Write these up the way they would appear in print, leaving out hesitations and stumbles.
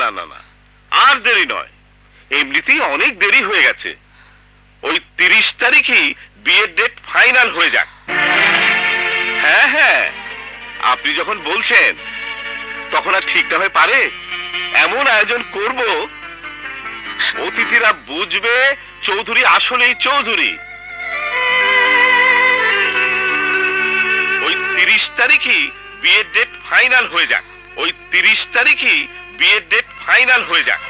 না না না, আর দেরি নয়, এমনিতেই অনেক দেরি হয়ে গেছে। ওই 30 তারিখই বিয়ের ডেট ফাইনাল হয়ে যাক। হ্যাঁ হ্যাঁ, আপনি যখন বলছেন তখন আর ঠিক না হয়ে পারে? এমন আয়োজন করব অতিথিরা বুঝবে চৌধুরী আসলেই চৌধুরী। ওই 30 তারিখই বিয়ের ডেট ফাইনাল হয়ে যাক। ওই 30 তারিখই বিয়ের ডেট ফাইনাল হয়ে যাক।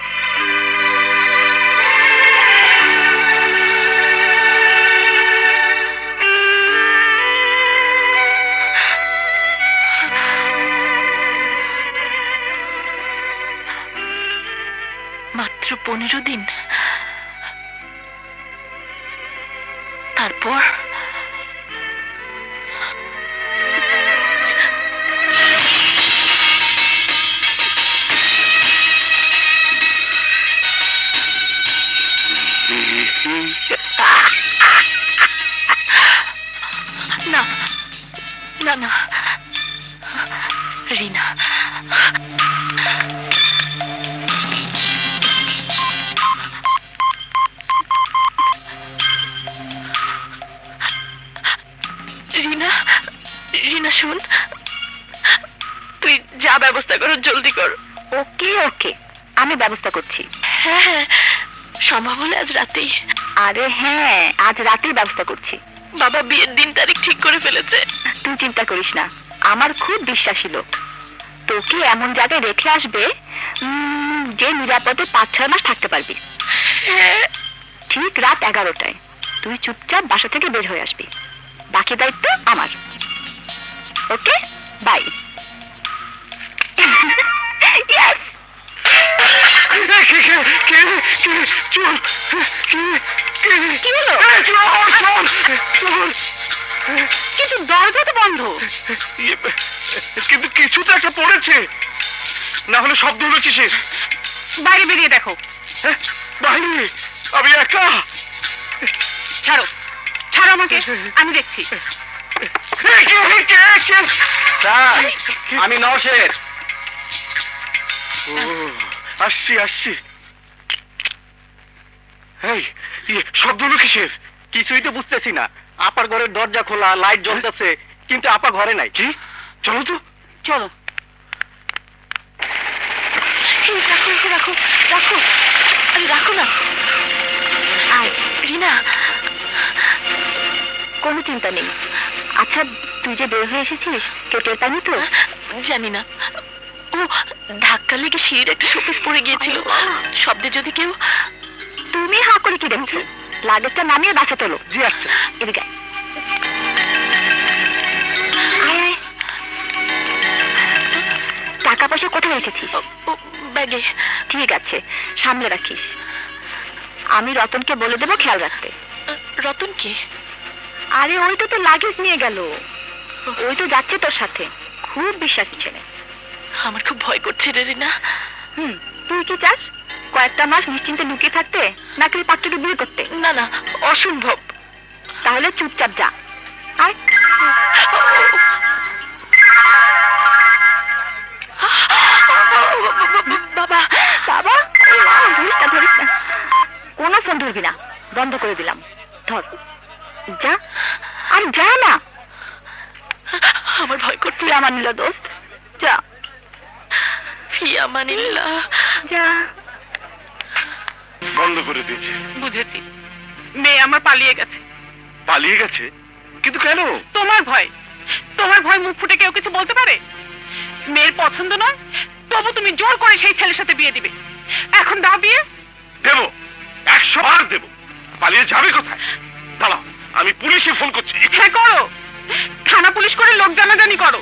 মাত্র 15 দিন, তারপর না না না রিনা, রিনা, রিনা শোন, তুই যা ব্যবস্থা কর, জলদি কর। ওকে ওকে, আমি ব্যবস্থা করছি। হ্যাঁ হ্যাঁ, সম্ভব হলে আজ রাতেই। আরে হ্যাঁ, আজ রাতেই ব্যবস্থা করছি। বাবা বিয়ের দিন তারিখ ঠিক করে ফেলেছে। তুই চিন্তা করিস না, আমার খুব বিশ্বাসী লোক। তোকে এমন জায়গায় রেখে আসবে যে নিরাপদে 5-6 মাস থাকতে পারবি। হ্যাঁ, ঠিক রাত 11টায় তুই চুপচাপ বাসা থেকে বের হয়ে আসবি। বাকি দায়িত্ব আমার। ওকে, বাই। ইয়েস। কি হলো? কিন্তু দরজা তো বন্ধ। কিন্তু কিছু তো একটা পড়েছে, না হলে শব্দ হলো কিসের? বাইরে বেরিয়ে দেখো। বাইরে? আমি একা? ছাড়ো, ছাড়ো আমাকে, আমি দেখছি। আমি নওশের। আসছি আসছি। এই শব্দ হলো কিসের? কিছুই তো বুঝতেছি না। আপার ঘরের দরজা খোলা, লাইট জ্বলতেছে, কিন্তু আপা ঘরে নাই। কি? চলো তো। চলো। রাখো রাখো রাখো, আরে রাখো না। আয় রিনা, কোনো চিন্তা নেই। আচ্ছা, তুই যে বের হয়ে এসেছিস, কেউ টের পায়নি তো? জানি না, ও ধাক্কা লেগে সিঁড়ির একটা শোকেস পড়ে গিয়েছিল। শব্দে যদি কেউ। তুমি হা করে কি দেখছো? লাগেজটা নামিয়ে বাসে তোলো। জি আচ্ছা। এদিকে আয় আয়। টাকা পয়সা কোথায় রেখেছিস? ব্যাগে। ঠিক আছে, সামলে রাখিস। আমি রতনকে বলে দেবো খেয়াল রাখতে। রতন কি? আরে ওই তো তোর লাগেজ নিয়ে গেল, ওই তো যাচ্ছে তোর সাথে। খুব বিশ্বাসী ছেলে। আমার খুব ভয় করছে রে রিনা। তুই কি চাস? কয়েকটা মাস নিশ্চিন্তে লুকিয়ে থাকতে, নাকি পাত্রকে বিয়ে করতে? না না, অসম্ভব। তাহলে চুপচাপ যা। আয়। বাবা বাবা, ধরিস না ধরিস না, কোনো ফোন ধরবি না, বন্ধ করে দিলাম। ধর, যা। আর যা না। আমার ভয় করছে। আমানিল্লাহ দোস্ত, যা। ফিয়ামানিল্লাহ, যা। বন্ধ করে দিয়েছে। বুঝেছি, মেয়ে আমার পালিয়ে গেছে। পালিয়ে গেছে? কিন্তু কেন? তোমার ভয়। তোমার ভয় মুখ ফুটে কেউ কিছু বলতে পারে? মেয়ের পছন্দ নয়, তবু তুমি জোর করে সেই ছেলের সাথে বিয়ে দিবে। এখন দাও বিয়ে। দেব, 100 বার দেব। পালিয়ে যাবে কোথায়? দাঁড়াও, আমি পুলিশে ফোন করছি। হ্যাঁ করো, থানা পুলিশ করে লোক জানাজানি করো,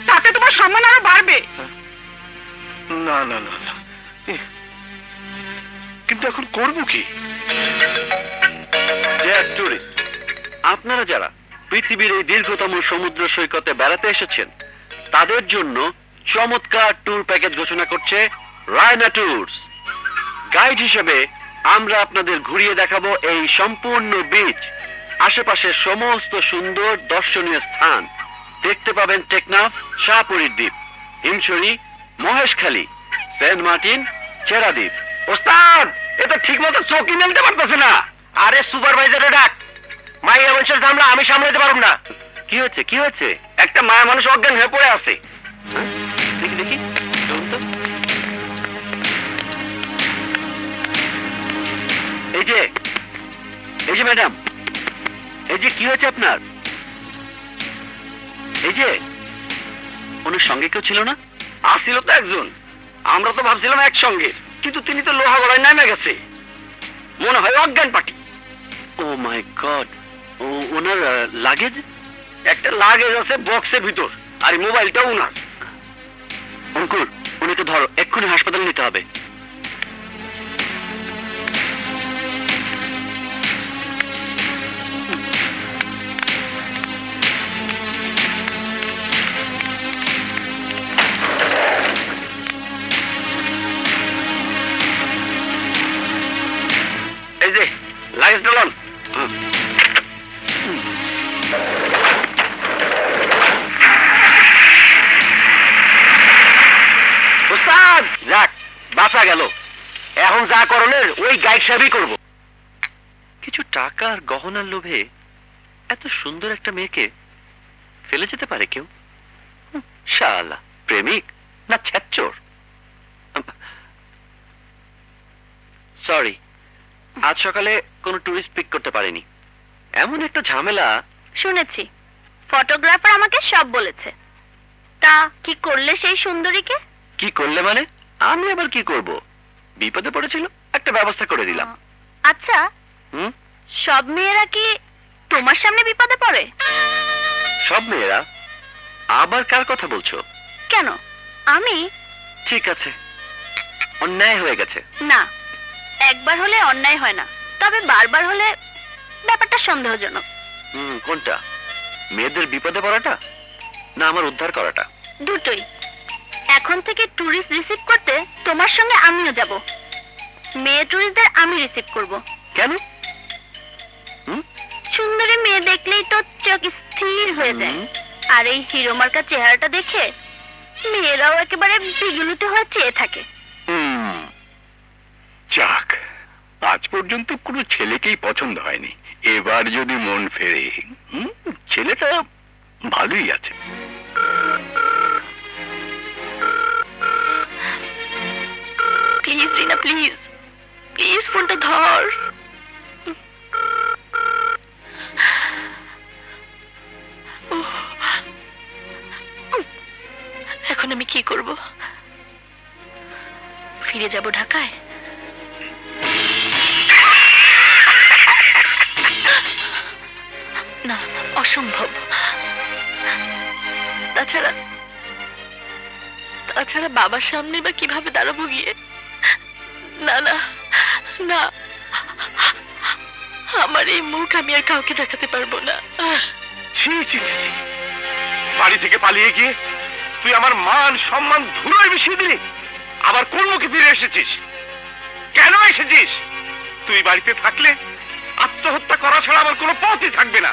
তাতে তোমার সম্মান আরো বাড়বে। না না না না, কিন্তু এখন করবো কি? টুরিস্ট, আপনারা যারা পৃথিবীর এই দীর্ঘতম সমুদ্র সৈকতে বেড়াতে এসেছেন, তাদের জন্য চমৎকার ট্যুর প্যাকেজ ঘোষণা করছে রায়না ট্যুরস। গাইড হিসেবে আমরা আপনাদের ঘুরিয়ে দেখাবো এই সম্পূর্ণ বিচ, আশেপাশের সমস্ত সুন্দর দর্শনীয় স্থান। দেখতে পাবেন টেকনাফ, শাহপুরীর দ্বীপ, হিমছড়ি, মহেশখালী, সেন্ট মার্টিন, চেরাদ্বীপ। ওস্তাদ এ তো ঠিক মতো চোখই নামতে পারতেছে না। আরে সুপারভাইজারে ডাক, মাইয়া মানুষের ঝামেলা আমি সামলাতে পারব না। কি হচ্ছে কি হচ্ছে? একটা মায়া মানুষ অজ্ঞান হয়ে পড়ে আছে। হ্যাঁ? দেখি দেখি, চলুন তো। এই যে ম্যাডাম, এই যে কি হয়েছে আপনার? এই যে ওনার সঙ্গে কেউ ছিল না? আসছিল তো একজন, আমরা তো ভাবছিলাম একসঙ্গে, কিন্তু তিনি তো লোহা গলায় নেমে গেছে, মনে হয় অজ্ঞান পার্টি। ও মাই গড, ও ওনার লাগেজ? একটা লাগেজ আছে বক্সের ভিতর, আর এই মোবাইলটাও উনার। অঙ্কুর, উনিকে ধরো, এক্ষুনি হাসপাতালে নিতে হবে। এই যে লাগেজটা লন। ওস্তাদ যাক, বাঁচা গেল। এখন যা করণের ওই গাইড সাহেবই করবো। কিছু টাকা আর গহনার লোভে এত সুন্দর একটা মেয়েকে ফেলে যেতে পারে কেউ? শালা প্রেমিক না ছ্যাচ্চর। সরি, আজ সকালে কোনো টুরিস্ট পিক করতে পারেনি। এমন একটা ঝামেলা। শুনেছি ফটোগ্রাফার আমাকে সব বলেছে। তা কি করলে সেই সুন্দরীকে? কি করলে মানে? আমি আবার কি করব? বিপদে পড়েছিল, একটা ব্যবস্থা করে দিলাম। আচ্ছা, হুম? সব মেয়েরা কি তোমার সামনে বিপদে পড়ে? সব মেয়েরা? আবার কার কথা বলছো? কেন? আমি? ঠিক আছে, অন্যায় হয়ে গেছে। না, একবার হলে অন্যায় হয় না, তবে বারবার হলে ব্যাপারটা সন্দেহজনক। কোনটা? মেয়েদের বিপদে পড়াটা না আমার উদ্ধার করাটা? দুটোই। এখন থেকে টুরিস্ট রিসিভ করতে তোমার সঙ্গে আমিও যাব। মেয়ে টুরিস্টদের আমি রিসিভ করব। কেন? সুন্দরী মেয়ে দেখলেই তো চোখ স্থির হয়ে যায়। আর এই হিরো মার্কা চেহারাটা দেখে মেয়েরাও একেবারে বিগলিত হয়ে চেয়ে থাকে। যাক, আজ পর্যন্ত কোনো ছেলেকেই পছন্দ হয়নি, এবার যদি মন ফেরে। ছেলেটা ভালোই আছে। প্লিজ রিনা, প্লিজ প্লিজ ফোনটা ধর। এখন আমি কি করব? ফিরে যাব ঢাকায়? না, অসম্ভব। তাছাড়া বাবার সামনে বা কিভাবে দাঁড়াবো গিয়ে? না না না, আমার এই মুখ আমি আর কাউকে দেখাতে পারবো না। ছি ছি ছি ছি। বাড়ি থেকে পালিয়ে গিয়ে তুই আমার মান সম্মান ধুলোয় মিশিয়ে দিলি। আবার কোন মুখে ফিরে এসেছিস? কেন এসেছিস? তুই বাড়িতে থাকলে আত্মহত্যা করা ছাড়া আমার কোনো পথই থাকবে না।